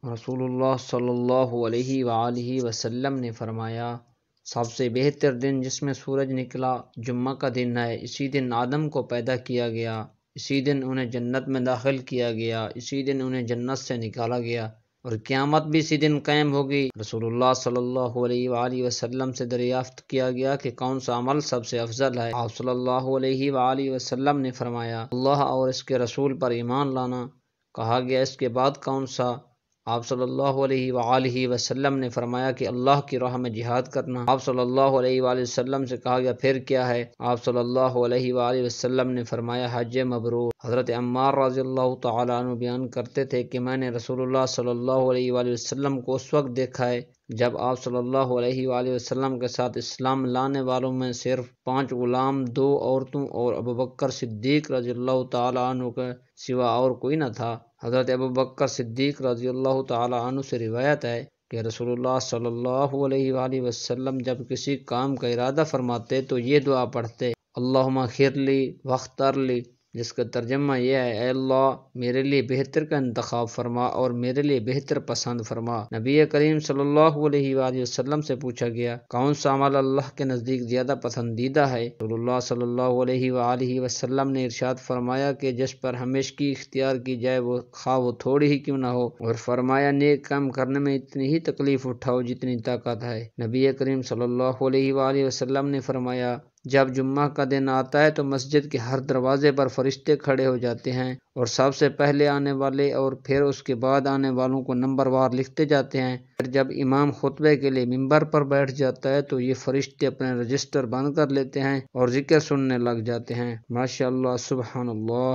رسول اللہ صلی اللہ علیہ وآلہ وسلم نے فرمایا، سب سے بہتر دن جس میں سورج نکلا جمعہ کا دن ہے۔ اسی دن آدم کو پیدا کیا گیا، اسی دن انہیں جنت میں داخل کیا گیا، اسی دن انہیں جنت سے نکالا گیا، اور قیامت بھی اسی دن قائم ہوگی۔ رسول اللہ صلی اللہ علیہ وآلہ وسلم سے دریافت کیا گیا کہ کون سا عمل سب سے افضل ہے؟ آپ صلی اللہ علیہ وآلہ وسلم نے فرمایا، اللہ اور اس کے رسول پر ایمان لانا۔ کہا گیا اس کے بعد کون سا؟ آپ صلی اللہ علیہ وآلہ وسلم نے فرمایا کہ اللہ کی راہ میں جہاد کرنا۔ آپ صلی اللہ علیہ وآلہ وسلم سے کہا گیا پھر کیا ہے؟ آپ صلی اللہ علیہ وآلہ وسلم نے فرمایا حج مبرور۔ حضرت عمار رضی اللہ تعالیٰ عنہ بیان کرتے تھے کہ میں نے رسول اللہ صلی اللہ علیہ وآلہ وسلم کو اس وقت دیکھا ہے جب آپ صلی اللہ علیہ وآلہ وسلم کے ساتھ اسلام لانے والوں میں صرف 5 غلام، 2 عورتوں اور ابوبکر صدیق رضی اللہ تعالیٰ عنہ کے سوا اور کوئی نہ تھا۔ حضرت ابوبکر صدیق رضی اللہ تعالیٰ عنہ سے روایت ہے کہ رسول اللہ صلی اللہ علیہ وآلہ وسلم جب کسی کام کا ارادہ فرماتے تو یہ دعا پڑھتے، اللہم اغفر لی واختر لی، جس کا ترجمہ یہ ہے، اے اللہ میرے لیے بہتر کا انتخاب فرما اور میرے لیے بہتر پسند فرما۔ نبی کریم صلی اللہ علیہ وآلہ وسلم سے پوچھا گیا کون سا عمل اللہ کے نزدیک زیادہ پسندیدہ ہے؟ رسول اللہ صلی اللہ علیہ وآلہ وسلم نے ارشاد فرمایا کہ جس پر ہمیشگی اختیار کی جائے وہ خواہ وہ تھوڑی ہی کیوں نہ ہو، اور فرمایا نیک کام کرنے میں اتنی ہی تکلیف اٹھاؤ جتنی طاقت ہے۔ نبی کریم صلی اللہ علیہ وآلہ وسلم نے فرمایا جب جمعہ کا دن آتا ہے تو مسجد کے ہر دروازے پر فرشتے کھڑے ہو جاتے ہیں اور سب سے پہلے آنے والے اور پھر اس کے بعد آنے والوں کو نمبر وار لکھتے جاتے ہیں۔ پھر جب امام خطبے کے لیے ممبر پر بیٹھ جاتا ہے تو یہ فرشتے اپنے رجسٹر بند کر لیتے ہیں اور ذکر سننے لگ جاتے ہیں۔ ماشاءاللہ، سبحان اللہ۔